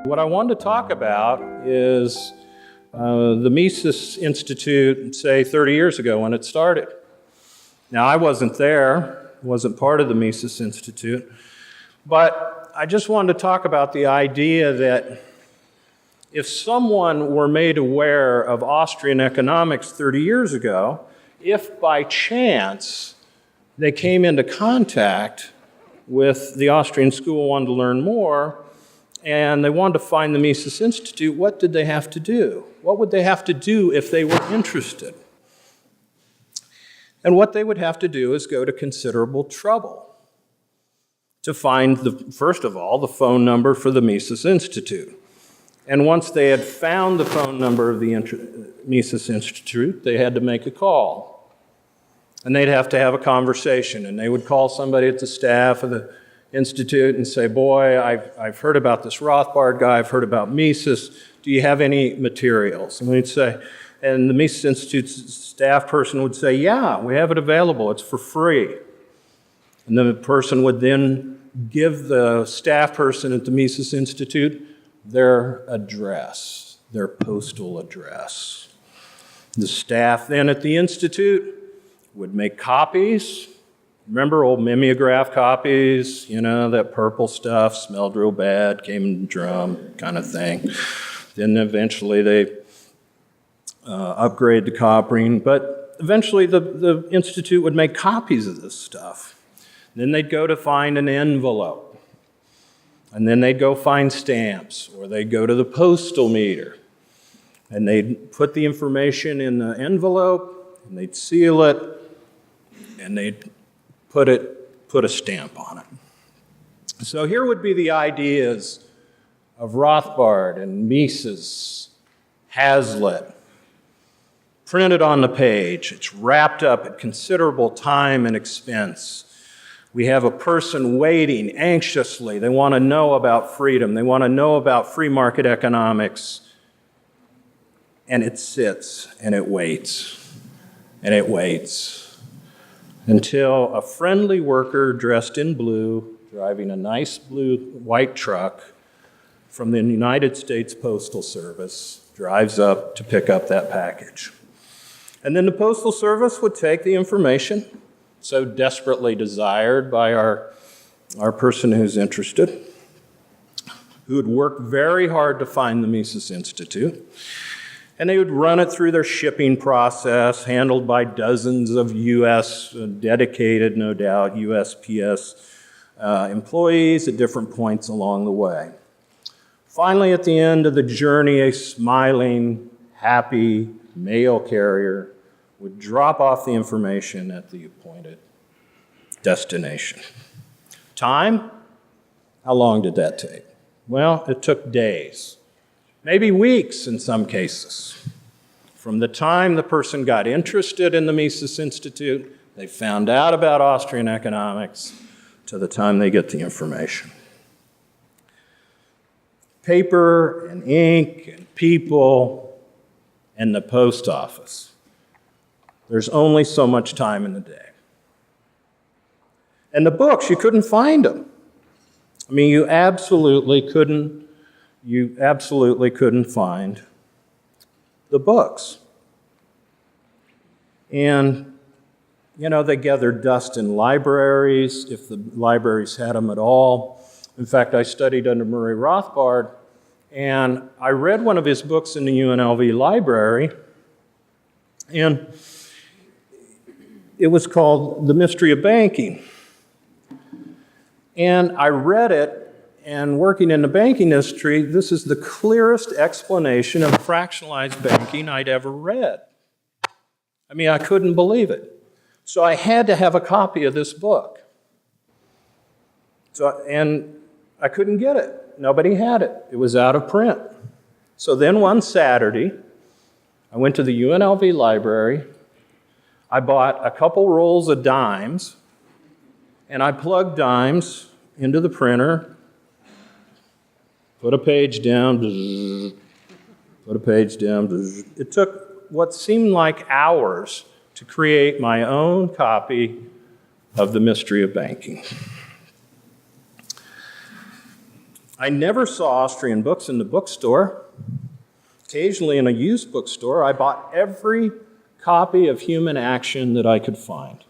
What I wanted to talk about is the Mises Institute, say 30 years ago when it started. Now, I wasn't there, wasn't part of the Mises Institute, but I just wanted to talk about the idea that if someone were made aware of Austrian economics 30 years ago, if by chance they came into contact with the Austrian school, wanted to learn more, and they wanted to find the Mises Institute, what did they have to do? What would they have to do if they were interested? And what they would have to do is go to considerable trouble to find, first of all, the phone number for the Mises Institute. And once they had found the phone number of the Mises Institute, they had to make a call. And they'd have to have a conversation, and they would call somebody at the staff of the Institute and say, boy, I've heard about this Rothbard guy, I've heard about Mises, do you have any materials? And we'd say, and the Mises Institute's staff person would say, yeah, we have it available, it's for free. And the person would then give the staff person at the Mises Institute their address, their postal address. The staff then at the Institute would make copies. Remember old mimeograph copies, you know, that purple stuff, smelled real bad, came in a drum kind of thing. Then eventually they upgrade to copying, but eventually the Institute would make copies of this stuff. Then they'd go to find an envelope, and then they'd go find stamps, or they'd go to the postal meter, and they'd put the information in the envelope, and they'd seal it, and they'd put a stamp on it. So here would be the ideas of Rothbard and Mises, Hazlitt, printed on the page. It's wrapped up at considerable time and expense. We have a person waiting anxiously. They want to know about freedom. They want to know about free market economics. And it sits and it waits and it waits until a friendly worker dressed in blue, driving a nice white truck from the United States Postal Service, drives up to pick up that package. And then the Postal Service would take the information so desperately desired by our person who's interested, who would work very hard to find the Mises Institute, and they would run it through their shipping process, handled by dozens of U.S. dedicated, no doubt, USPS employees at different points along the way. Finally, at the end of the journey, a smiling, happy mail carrier would drop off the information at the appointed destination. Time? How long did that take? Well, it took days. Maybe weeks in some cases. From the time the person got interested in the Mises Institute, they found out about Austrian economics, to the time they get the information. Paper and ink and people and the post office. There's only so much time in the day. And the books, you couldn't find them. I mean, you absolutely couldn't find the books. And, you know, they gathered dust in libraries, if the libraries had them at all. In fact, I studied under Murray Rothbard, and I read one of his books in the UNLV library, and it was called The Mystery of Banking. And I read it, and working in the banking industry, this is the clearest explanation of fractionalized banking I'd ever read. I mean, I couldn't believe it. So I had to have a copy of this book. And I couldn't get it. Nobody had it. It was out of print. So then one Saturday, I went to the UNLV library. I bought a couple rolls of dimes, and I plugged dimes into the printer, put a page down, put a page down. It took what seemed like hours to create my own copy of The Mystery of Banking. I never saw Austrian books in the bookstore. Occasionally in a used bookstore, I bought every copy of Human Action that I could find.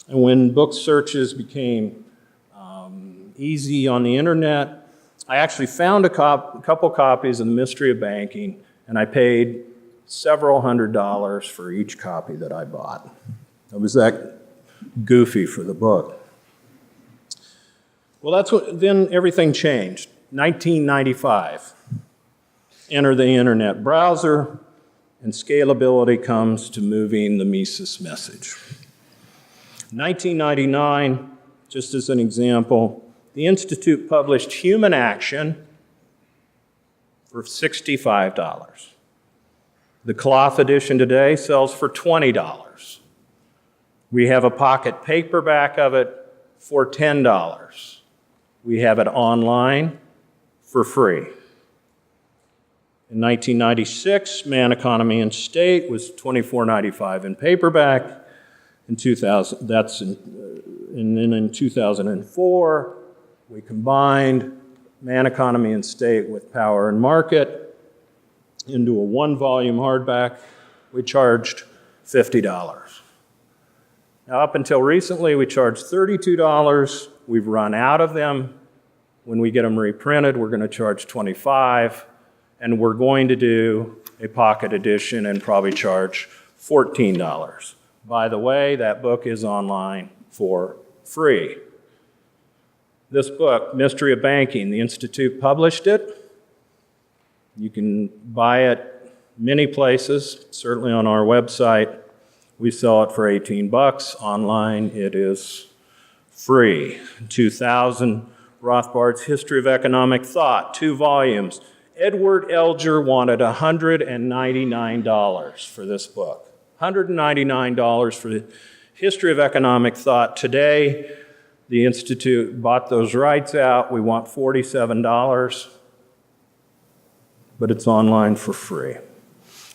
And when book searches became easy on the internet, I actually found a couple copies of The Mystery of Banking, and I paid several $100s for each copy that I bought. I was that goofy for the book. Well, then everything changed. 1995. Enter the internet browser, and scalability comes to moving the Mises message. 1999, just as an example, the Institute published Human Action for $65. The cloth edition today sells for $20. We have a pocket paperback of it for $10. We have it online for free. In 1996, Man, Economy, and State was $24.95 in paperback. And then in 2004, we combined Man, Economy, and State with Power and Market into a one-volume hardback. We charged $50. Now, up until recently, we charged $32. We've run out of them. When we get them reprinted, we're going to charge $25. And we're going to do a pocket edition and probably charge $14. By the way, that book is online for free. This book, Mystery of Banking, the Institute published it. You can buy it many places, certainly on our website. We sell it for $18. Online, it is free. 2000, Rothbard's History of Economic Thought, 2 volumes. Edward Elger wanted $199 for this book. $199 for the History of Economic Thought. Today, the Institute bought those rights out. We want $47, but it's online for free.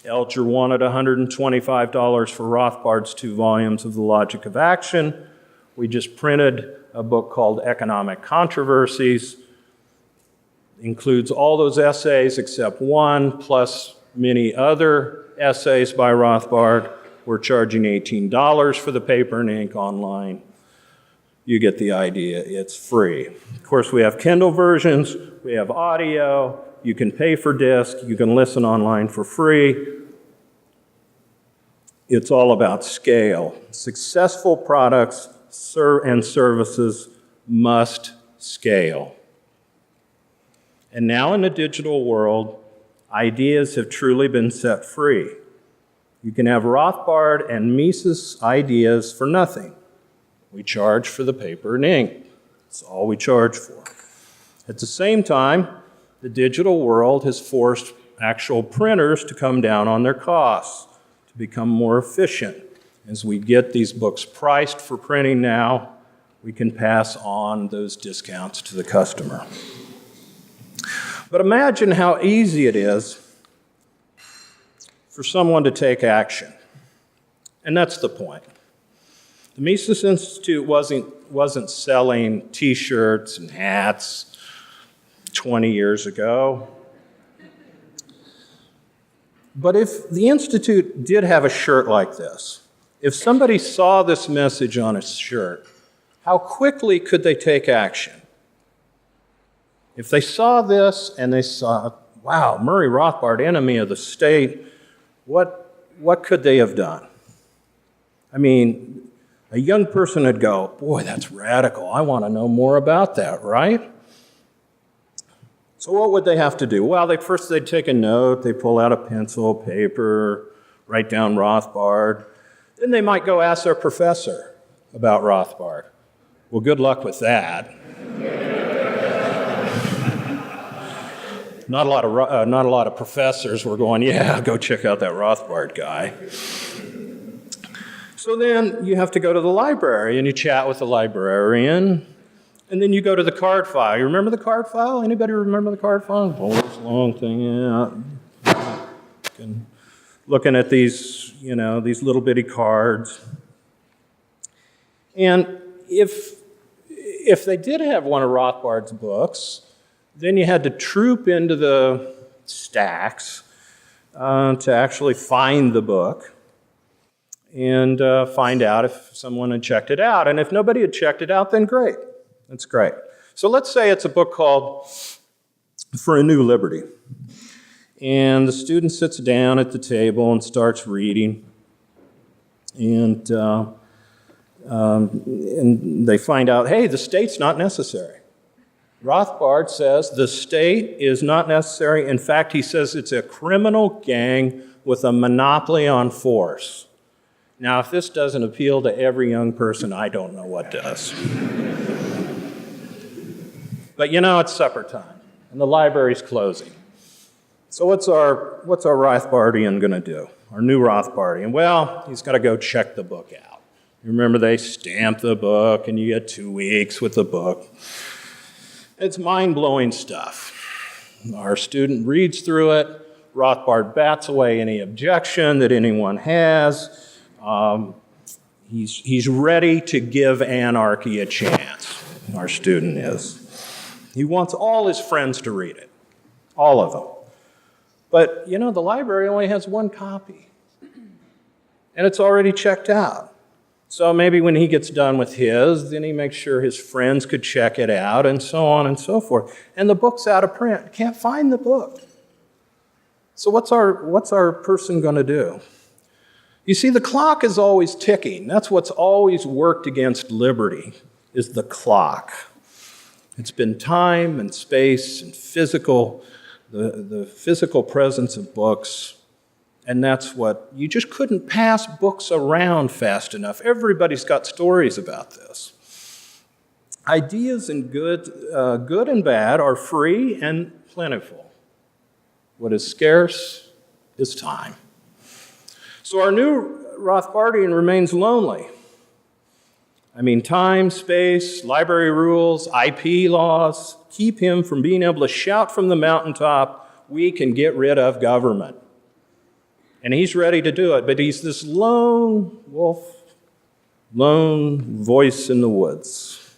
Elger wanted $125 for Rothbard's 2 volumes of The Logic of Action. We just printed a book called Economic Controversies. Includes all those essays except one, plus many other essays by Rothbard. We're charging $18 for the paper and ink online. You get the idea, it's free. Of course, we have Kindle versions, we have audio, you can pay for disc, you can listen online for free. It's all about scale. Successful products and services must scale. And now in the digital world, ideas have truly been set free. You can have Rothbard and Mises ideas for nothing. We charge for the paper and ink. That's all we charge for. At the same time, the digital world has forced actual printers to come down on their costs, to become more efficient. As we get these books priced for printing now, we can pass on those discounts to the customer. But imagine how easy it is for someone to take action. And that's the point. The Mises Institute wasn't selling T-shirts and hats 20 years ago. But if the Institute did have a shirt like this, if somebody saw this message on a shirt, how quickly could they take action? If they saw this and they saw, wow, Murray Rothbard, enemy of the state, what could they have done? I mean, a young person would go, boy, that's radical. I want to know more about that, right? So what would they have to do? Well, first they'd take a note. They'd pull out a pencil, paper, write down Rothbard. Then they might go ask their professor about Rothbard. Well, good luck with that. Not a lot of professors were going, yeah, go check out that Rothbard guy. So then you have to go to the library and you chat with the librarian, and then you go to the card file. You remember the card file? Anybody remember the card file? Oh, this long thing, yeah. Looking at these, these little bitty cards. And if they did have one of Rothbard's books, Then you had to troop into the stacks to actually find the book and find out if someone had checked it out. And if nobody had checked it out, then great. That's great. So let's say it's a book called For a New Liberty. And the student sits down at the table and starts reading. And they find out, hey, the state's not necessary. Rothbard says the state is not necessary. In fact, he says it's a criminal gang with a monopoly on force. Now, if this doesn't appeal to every young person, I don't know what does. But it's supper time, and the library's closing. So what's our Rothbardian going to do? Our new Rothbardian? Well, he's got to go check the book out. Remember, they stamp the book, and you get 2 weeks with the book. It's mind-blowing stuff. Our student reads through it. Rothbard bats away any objection that anyone has. He's ready to give anarchy a chance, our student is. He wants all his friends to read it, all of them. But, the library only has 1 copy, and it's already checked out. So maybe when he gets done with his, then he makes sure his friends could check it out, and so on and so forth. And the book's out of print. Can't find the book. So what's our person going to do? You see, the clock is always ticking. That's what's always worked against liberty, is the clock. It's been time and space and the physical presence of books. And that's what, you just couldn't pass books around fast enough. Everybody's got stories about this. Ideas and good and bad are free and plentiful. What is scarce is time. So our new Rothbardian remains lonely. Time, space, library rules, IP laws keep him from being able to shout from the mountaintop, we can get rid of government. And he's ready to do it, but he's this lone wolf, lone voice in the woods.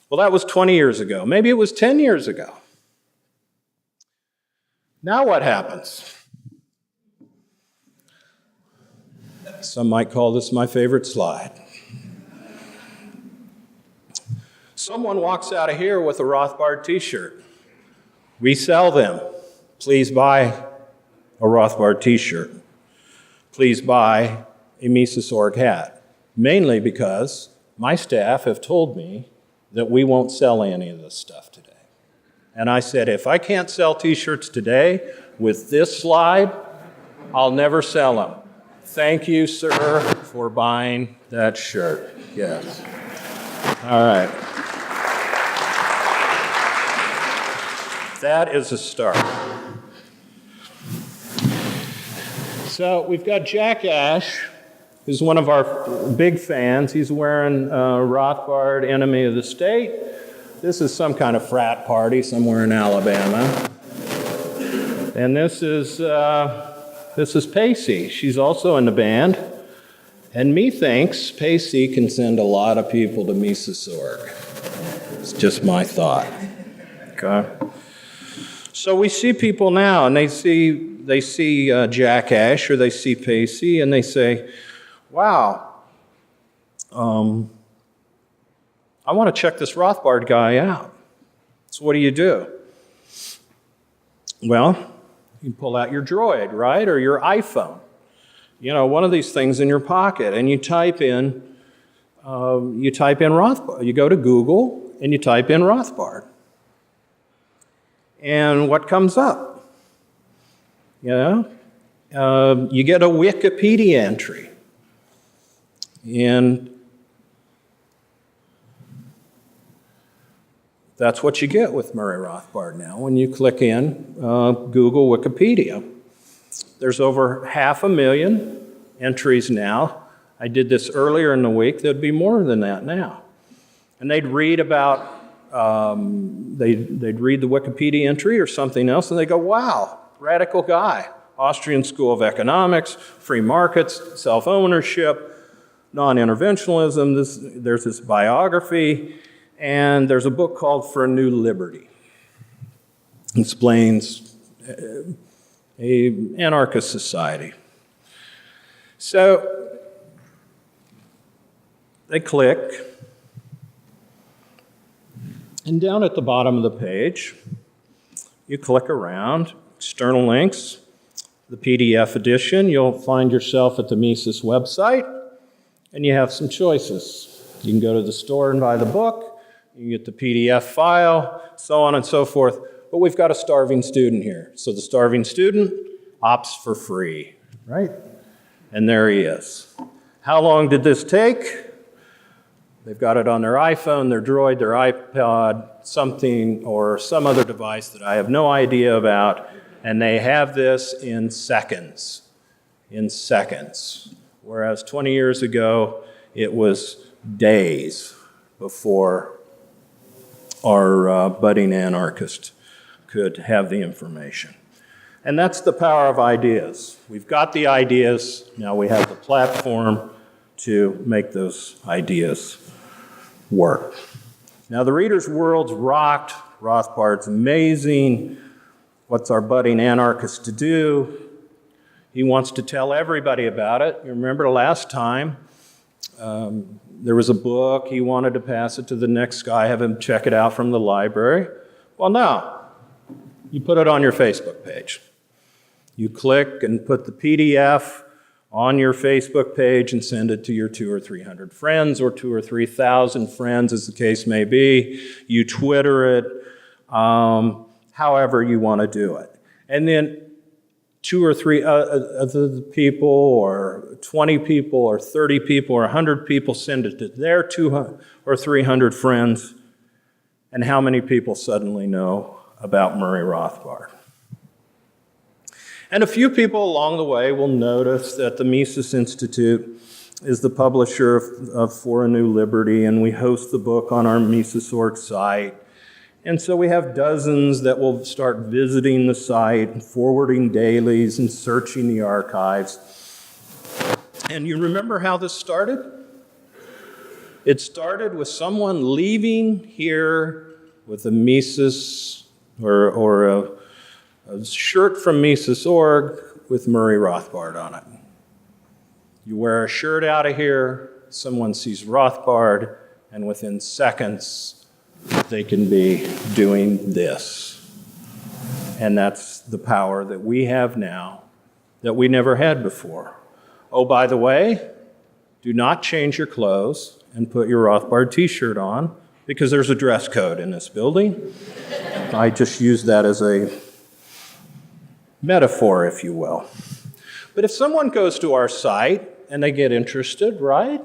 Well, that was 20 years ago. Maybe it was 10 years ago. Now what happens? Some might call this my favorite slide. Someone walks out of here with a Rothbard t-shirt. We sell them. Please buy a Rothbard t-shirt. Please buy a Mises.org hat. Mainly because my staff have told me that we won't sell any of this stuff today. And I said, if I can't sell t-shirts today with this slide, I'll never sell them. Thank you, sir, for buying that shirt. Yes. All right. That is a start. So we've got Jack Ash, who's one of our big fans. He's wearing Rothbard, Enemy of the State. This is some kind of frat party somewhere in Alabama. And this is Pacey. She's also in the band. And methinks Pacey can send a lot of people to Mises.org. It's just my thought. Okay? So we see people now, and they see Jack Ash or they see Pacey, and they say, wow, I want to check this Rothbard guy out. So what do? Well, you pull out your Droid, right, or your iPhone. One of these things in your pocket, and you type in Rothbard. You go to Google, and you type in Rothbard. And what comes up? You get a Wikipedia entry. And that's what you get with Murray Rothbard now when you click in Google Wikipedia. There's over 500,000 entries now. I did this earlier in the week. There'd be more than that now. And they'd read about they'd read the Wikipedia entry or something else, and they go, wow, radical guy. Austrian School of Economics, free markets, self-ownership, non-interventionism. There's this biography, and there's a book called For a New Liberty. explains a anarchist society. So they click, and down at the bottom of the page, you click around, external links, the PDF edition, you'll find yourself at the Mises website, and you have some choices. You can go to the store and buy the book, you can get the PDF file, so on and so forth. But we've got a starving student here. So the starving student opts for free, right? And there he is. How long did this take? They've got it on their iPhone, their Droid, their iPod, something, or some other device that I have no idea about, and they have this in seconds. In seconds. Whereas 20 years ago, it was days before our budding anarchist could have the information. And that's the power of ideas. We've got the ideas, now we have the platform to make those ideas work. Now the reader's world's rocked, Rothbard's amazing. What's our budding anarchist to do? He wants to tell everybody about it. You remember last time, there was a book, he wanted to pass it to the next guy, have him check it out from the library. Well, no. You put it on your Facebook page. You click and put the PDF on your Facebook page and send it to your 200 or 300 friends, or 2,000 or 3,000 friends, as the case may be. You Twitter it, however you want to do it. And then 2 or 3 other people, or 20 people, or 30 people, or 100 people send it to their 200 or 300 friends. And how many people suddenly know about Murray Rothbard? And a few people along the way will notice that the Mises Institute is the publisher of For a New Liberty, and we host the book on our Mises.org site. And so we have dozens that will start visiting the site, and forwarding dailies, and searching the archives. And you remember how this started? It started with someone leaving here with a Mises or a shirt from Mises.org with Murray Rothbard on it. You wear a shirt out of here, someone sees Rothbard, and within seconds, they can be doing this. And that's the power that we have now that we never had before. Oh, by the way, do not change your clothes and put your Rothbard t-shirt on, because there's a dress code in this building. I just use that as a metaphor, if you will. But if someone goes to our site and they get interested, right?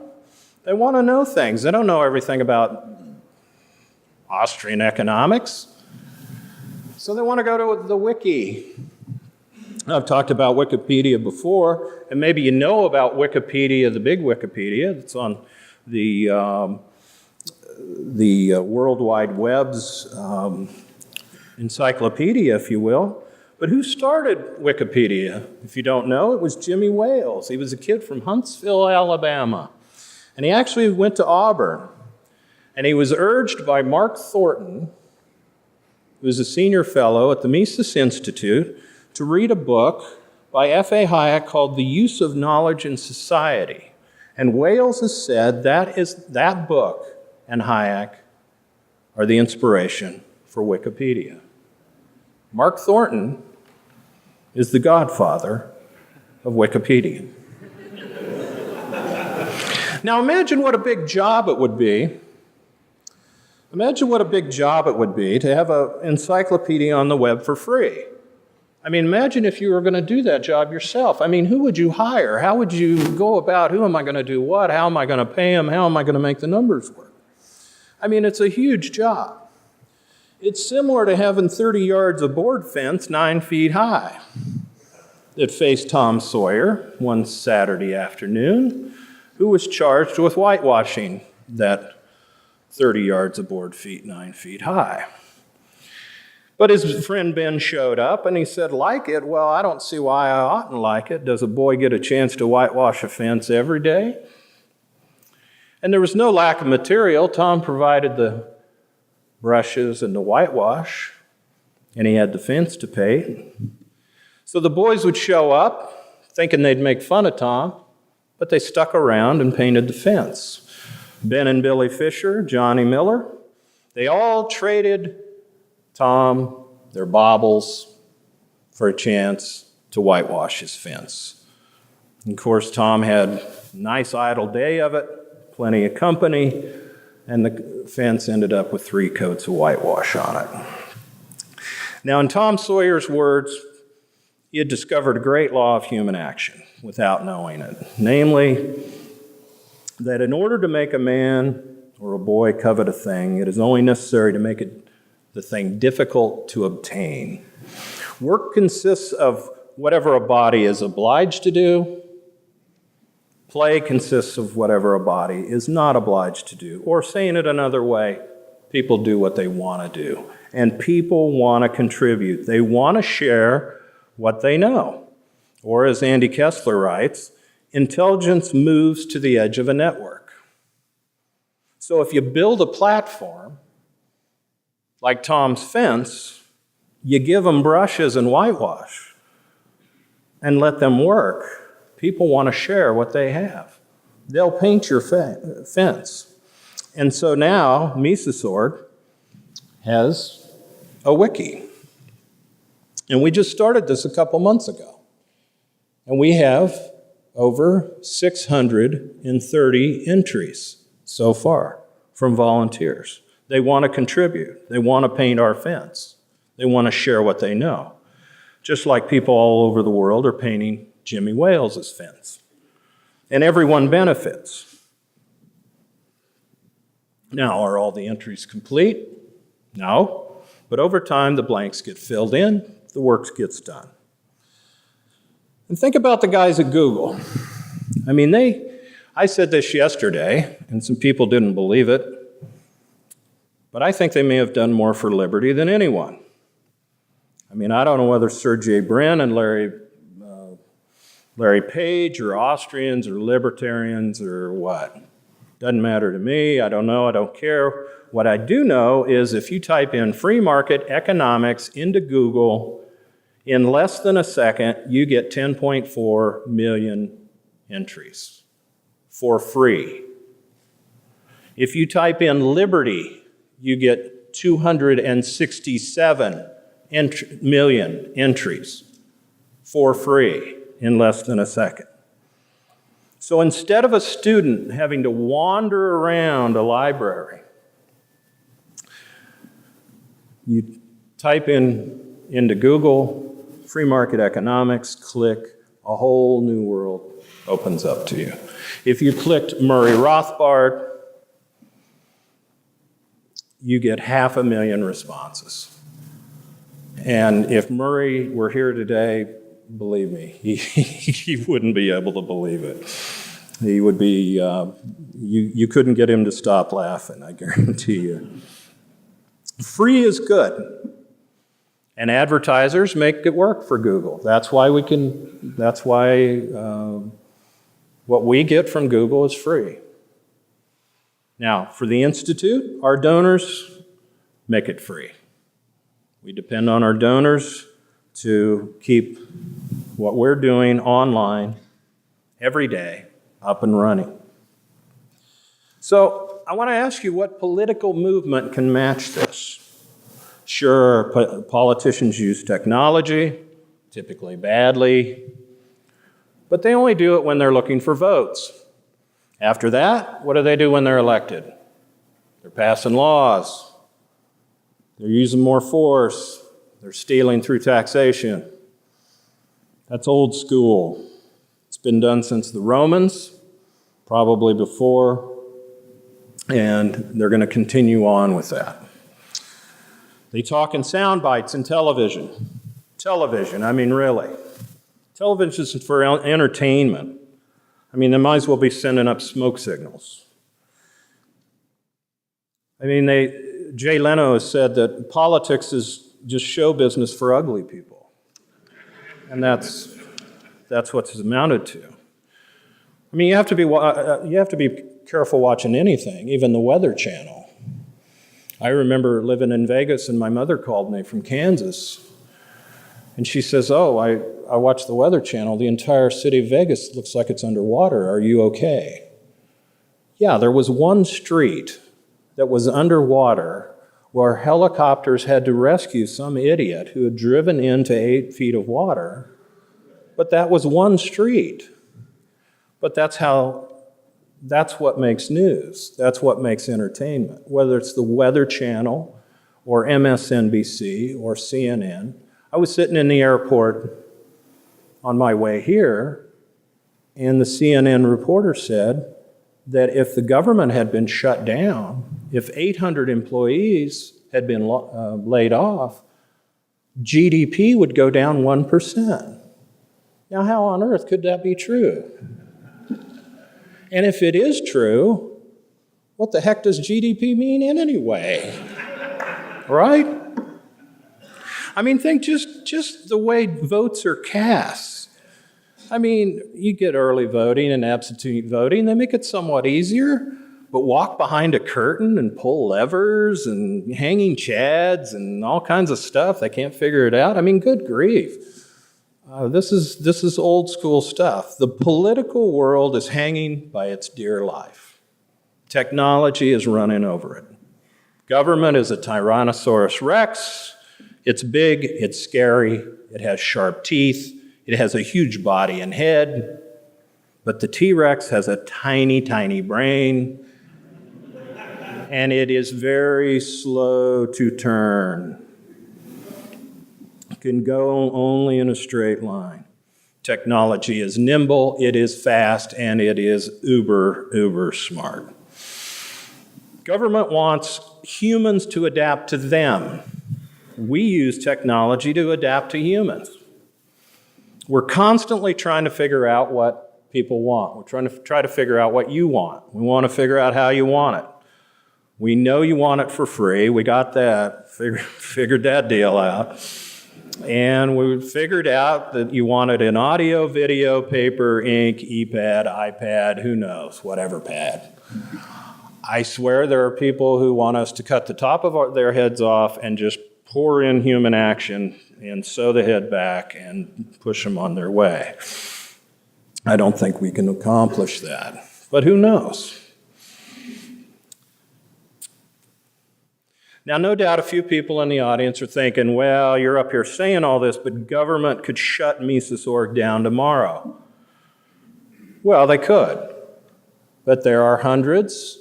They want to know things. They don't know everything about Austrian economics. So they want to go to the Wiki. I've talked about Wikipedia before, and maybe you know about Wikipedia, the big Wikipedia. It's on the World Wide Web's encyclopedia, if you will. But who started Wikipedia? If you don't know, it was Jimmy Wales. He was a kid from Huntsville, Alabama. And he actually went to Auburn. And he was urged by Mark Thornton, who was a senior fellow at the Mises Institute, to read a book by F.A. Hayek called The Use of Knowledge in Society. And Wales has said that book and Hayek are the inspiration for Wikipedia. Mark Thornton is the godfather of Wikipedia. Now imagine what a big job it would be. Imagine what a big job it would be to have an encyclopedia on the web for free. I mean, imagine if you were going to do that job yourself. I mean, who would you hire? How would you go about, who am I going to do what? How am I going to pay them? How am I going to make the numbers work? I mean, it's a huge job. It's similar to having 30 yards of board fence 9 feet high that faced Tom Sawyer one Saturday afternoon, who was charged with whitewashing that 30 yards of board feet 9 feet high. But his friend Ben showed up and he said, like it? Well, I don't see why I oughtn't like it. Does a boy get a chance to whitewash a fence every day? And there was no lack of material. Tom provided the brushes and the whitewash. and he had the fence to pay. So the boys would show up, thinking they'd make fun of Tom, but they stuck around and painted the fence. Ben and Billy Fisher, Johnny Miller, they all traded Tom their baubles for a chance to whitewash his fence. And of course, Tom had a nice idle day of it, plenty of company, and the fence ended up with 3 coats of whitewash on it. Now, in Tom Sawyer's words, he had discovered a great law of human action without knowing it. Namely, that in order to make a man or a boy covet a thing, it is only necessary to make the thing difficult to obtain. Work consists of whatever a body is obliged to do. Play consists of whatever a body is not obliged to do. Or saying it another way, people do what they want to do. And people want to contribute. They want to share what they know. Or as Andy Kessler writes, intelligence moves to the edge of a network. So if you build a platform, like Tom's fence, you give them brushes and whitewash and let them work. People want to share what they have. They'll paint your fence. And so now Mises.org has a wiki. And we just started this a couple months ago. And we have over 630 entries so far from volunteers. They want to contribute. They want to paint our fence. They want to share what they know. Just like people all over the world are painting Jimmy Wales' fence. And everyone benefits. Now, are all the entries complete? No. But over time, the blanks get filled in, the work gets done. And think about the guys at Google. I mean, I said this yesterday, and some people didn't believe it, but I think they may have done more for liberty than anyone. I mean, I don't know whether Sergey Brin and Larry Page are Austrians or libertarians or what. Doesn't matter to me. I don't know. I don't care. What I do know is if you type in free market economics into Google, in less than a second, you get 10.4 million entries for free. If you type in liberty, you get 267 million entries for free in less than a second. So instead of a student having to wander around a library, you type into Google, free market economics, click, a whole new world opens up to you. If you clicked Murray Rothbard, you get 500,000 responses. And if Murray were here today, believe me, he wouldn't be able to believe it. He would be, you couldn't get him to stop laughing, I guarantee you. Free is good. And advertisers make it work for Google. That's why what we get from Google is free. Now, for the Institute, our donors make it free. We depend on our donors to keep what we're doing online every day up and running. So I want to ask you, what political movement can match this? Sure, politicians use technology, typically badly, but they only do it when they're looking for votes. After that, what do they do when they're elected? They're passing laws. They're using more force. They're stealing through taxation. That's old school. It's been done since the Romans, probably before, and they're going to continue on with that. They talk in sound bites in television. Television, I mean, really. Television is for entertainment. I mean, they might as well be sending up smoke signals. I mean, Jay Leno has said that politics is just show business for ugly people. And that's what it's amounted to. I mean, you have to be careful watching anything, even the Weather Channel. I remember living in Vegas, and my mother called me from Kansas. And she says, oh, I watched the Weather Channel. The entire city of Vegas looks like it's underwater. Are you okay? Yeah, there was one street that was underwater where helicopters had to rescue some idiot who had driven into 8 feet of water. But that was one street. But that's what makes news. That's what makes entertainment. Whether it's the Weather Channel or MSNBC or CNN. I was sitting in the airport on my way here, and the CNN reporter said that if the government had been shut down, if 800 employees had been laid off, GDP would go down 1%. Now, how on earth could that be true? And if it is true, what the heck does GDP mean in anyway? Right? I mean, think just the way votes are cast. I mean, you get early voting and absentee voting, they make it somewhat easier, but walk behind a curtain and pull levers and hanging chads and all kinds of stuff, they can't figure it out. I mean, good grief. This is old school stuff. The political world is hanging by its dear life. Technology is running over it. Government is a Tyrannosaurus Rex. It's big, it's scary, it has sharp teeth, it has a huge body and head, but the T-Rex has a tiny, tiny brain, and it is very slow to turn. It can go only in a straight line. Technology is nimble, it is fast, and it is uber smart. Government wants humans to adapt to them. We use technology to adapt to humans. We're constantly trying to figure out what people want. We're trying to figure out what you want. We want to figure out how you want it. We know you want it for free. We got that, figured that deal out. And we figured out that you want it in audio, video, paper, ink, e-pad, iPad, who knows, whatever pad. I swear there are people who want us to cut the top of their heads off and just pour in human action and sew the head back and push them on their way. I don't think we can accomplish that, but who knows? Now, no doubt a few people in the audience are thinking, well, you're up here saying all this, but government could shut Mises.org down tomorrow. Well, they could, but there are hundreds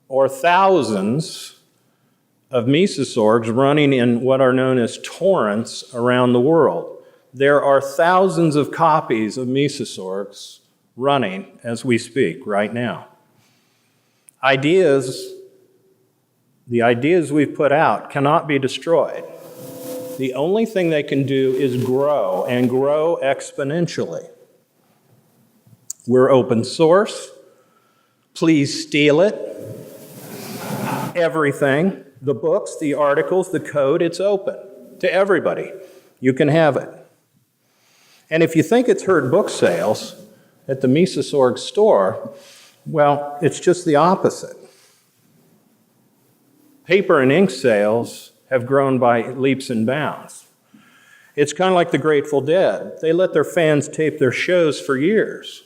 or thousands of Mises.orgs running in what are known as torrents around the world. There are thousands of copies of Mises.orgs running as we speak right now. The ideas we've put out cannot be destroyed. The only thing they can do is grow, and grow exponentially. We're open source. Please steal it. Everything. The books, the articles, the code, it's open to everybody. You can have it. And if you think it's hurt book sales at the Mises.org store, well, it's just the opposite. Paper and ink sales have grown by leaps and bounds. It's kind of like the Grateful Dead. They let their fans tape their shows for years.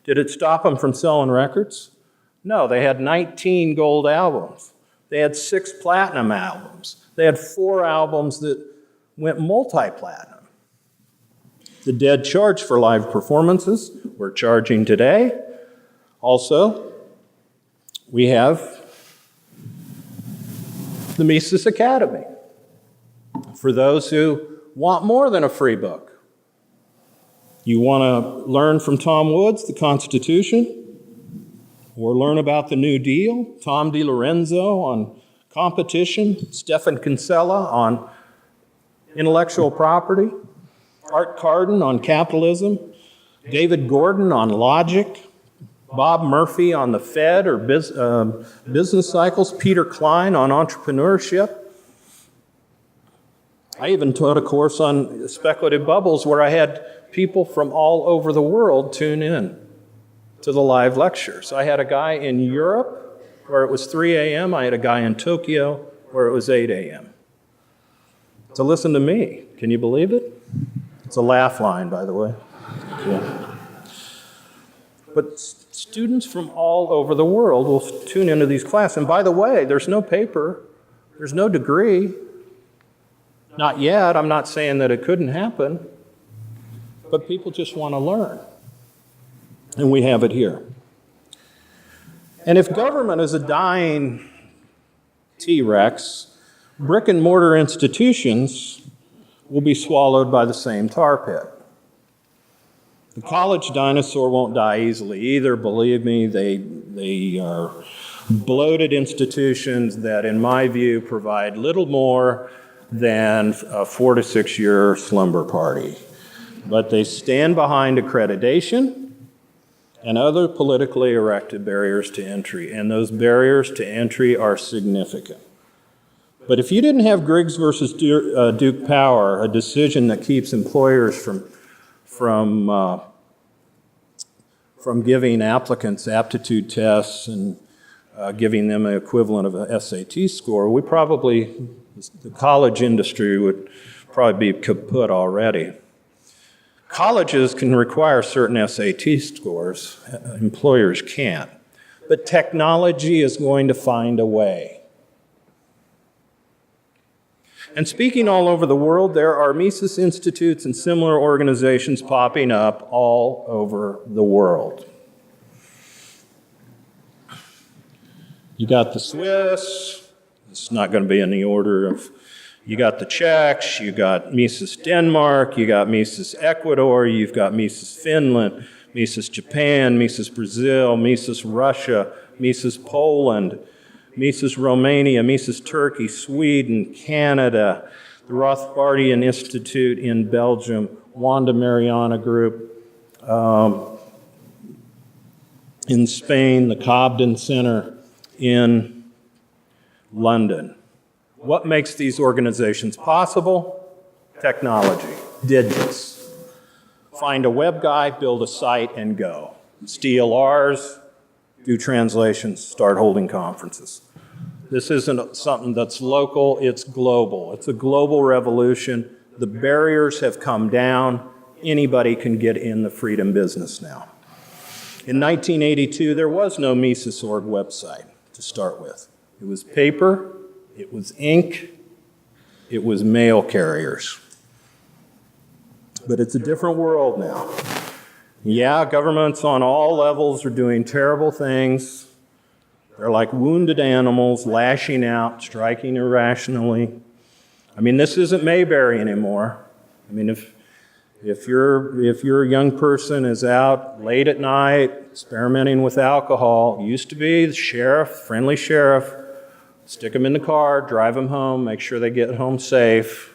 Did it stop them from selling records? No, they had 19 gold albums. They had 6 platinum albums. They had 4 albums that went multi-platinum. The Dead charged for live performances. We're charging today. Also, we have the Mises Academy for those who want more than a free book. You want to learn from Tom Woods, the Constitution, or learn about the New Deal, Tom DiLorenzo on competition, Stephan Kinsella on intellectual property, Art Carden on capitalism, David Gordon on logic, Bob Murphy on the Fed or business cycles, Peter Klein on entrepreneurship. I even taught a course on speculative bubbles where I had people from all over the world tune in to the live lectures. I had a guy in Europe where it was 3 a.m. I had a guy in Tokyo where it was 8 a.m. So listen to me. Can you believe it? It's a laugh line, by the way. Yeah. But students from all over the world will tune into these classes. And by the way, there's no paper, there's no degree. Not yet. I'm not saying that it couldn't happen. But people just want to learn. And we have it here. And if government is a dying T-Rex, brick and mortar institutions will be swallowed by the same tar pit. The college dinosaur won't die easily either. Believe me, they are bloated institutions that, in my view, provide little more than a 4 to 6 year slumber party. But they stand behind accreditation and other politically erected barriers to entry, and those barriers to entry are significant. But if you didn't have Griggs versus Duke Power, a decision that keeps employers from giving applicants aptitude tests and giving them an equivalent of an SAT score, the college industry would probably be kaput already. Colleges can require certain SAT scores, employers can't. But technology is going to find a way. And speaking all over the world, there are Mises Institutes and similar organizations popping up all over the world. You got the Swiss, it's not going to be in the order of, you got the Czechs, you got Mises Denmark, you got Mises Ecuador, you've got Mises Finland, Mises Japan, Mises Brazil, Mises Russia, Mises Poland, Mises Romania, Mises Turkey, Sweden, Canada, the Rothbardian Institute in Belgium, Wanda Mariana Group in Spain, the Cobden Center in London. What makes these organizations possible? Technology, digits. Find a web guy, build a site, and go. Steal ours, do translations, start holding conferences. This isn't something that's local, it's global. It's a global revolution. The barriers have come down. Anybody can get in the freedom business now. In 1982, there was no Mises.org website to start with. It was paper, it was ink, it was mail carriers. But it's a different world now. Yeah, governments on all levels are doing terrible things. They're like wounded animals, lashing out, striking irrationally. I mean, this isn't Mayberry anymore. I mean, if your young person is out late at night experimenting with alcohol, used to be the sheriff, friendly sheriff, stick them in the car, drive them home, make sure they get home safe,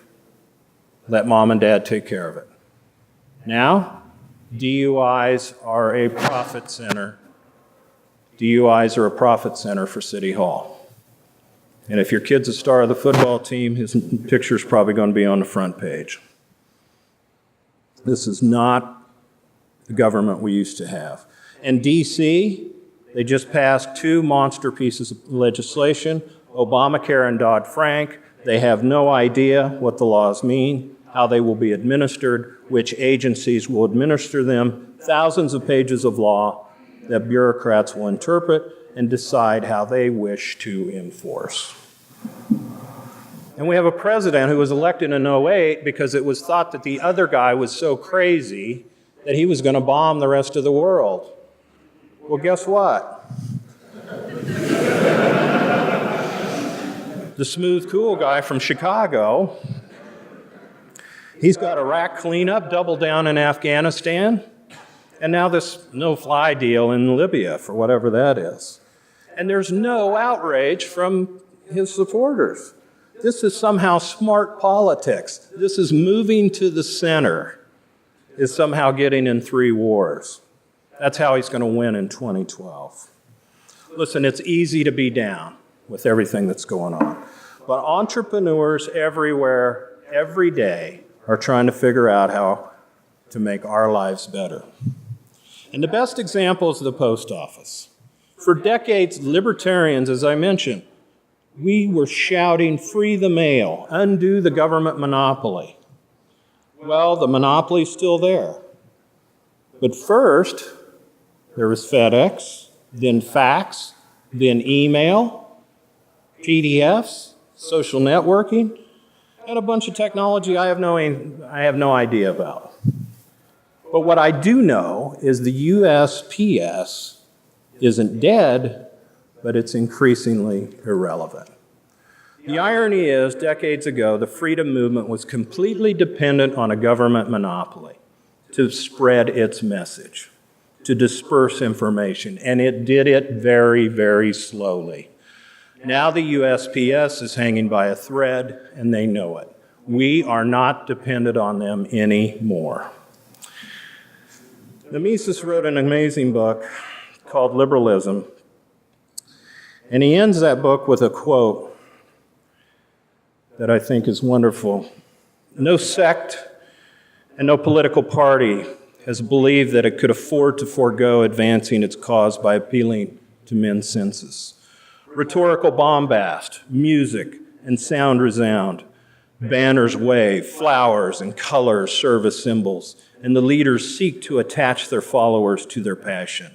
let mom and dad take care of it. Now, DUIs are a profit center. DUIs are a profit center for City Hall. And if your kid's a star of the football team, his picture's probably going to be on the front page. This is not the government we used to have. In D.C., they just passed 2 monster pieces of legislation, Obamacare and Dodd-Frank. They have no idea what the laws mean, how they will be administered, which agencies will administer them, thousands of pages of law that bureaucrats will interpret and decide how they wish to enforce. And we have a president who was elected in 2008 because it was thought that the other guy was so crazy that he was going to bomb the rest of the world. Well, guess what? The smooth, cool guy from Chicago, he's got Iraq cleanup, double down in Afghanistan, and now this no-fly deal in Libya for whatever that is. And there's no outrage from his supporters. This is somehow smart politics. This is moving to the center, is somehow getting in 3 wars. That's how he's going to win in 2012. Listen, it's easy to be down with everything that's going on. But entrepreneurs everywhere, every day, are trying to figure out how to make our lives better. And the best example is the post office. For decades, libertarians, as I mentioned, we were shouting, free the mail, undo the government monopoly. Well, the monopoly's still there. But first, there was FedEx, then fax, then email, PDFs, social networking, and a bunch of technology I have no idea about. But what I do know is the USPS isn't dead, but it's increasingly irrelevant. The irony is, decades ago, the freedom movement was completely dependent on a government monopoly to spread its message, to disperse information, and it did it very, very slowly. Now the USPS is hanging by a thread, and they know it. We are not dependent on them anymore. Mises wrote an amazing book called Liberalism, and he ends that book with a quote that I think is wonderful. No sect and no political party has believed that it could afford to forego advancing its cause by appealing to men's senses. Rhetorical bombast, music, and sound resound. Banners wave, flowers and colors serve as symbols, and the leaders seek to attach their followers to their passion.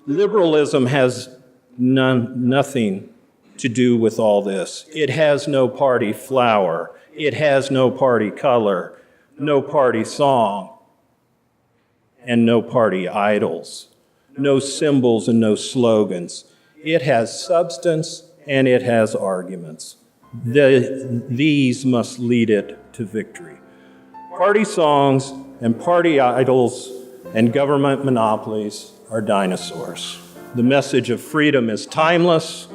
Liberalism has nothing to do with all this. It has no party flower. It has no party color, no party song, and no party idols, no symbols and no slogans. It has substance and it has arguments. These must lead it to victory. Party songs and party idols and government monopolies are dinosaurs. The message of freedom is timeless,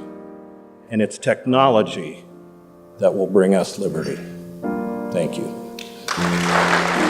and it's technology that will bring us liberty. Thank you.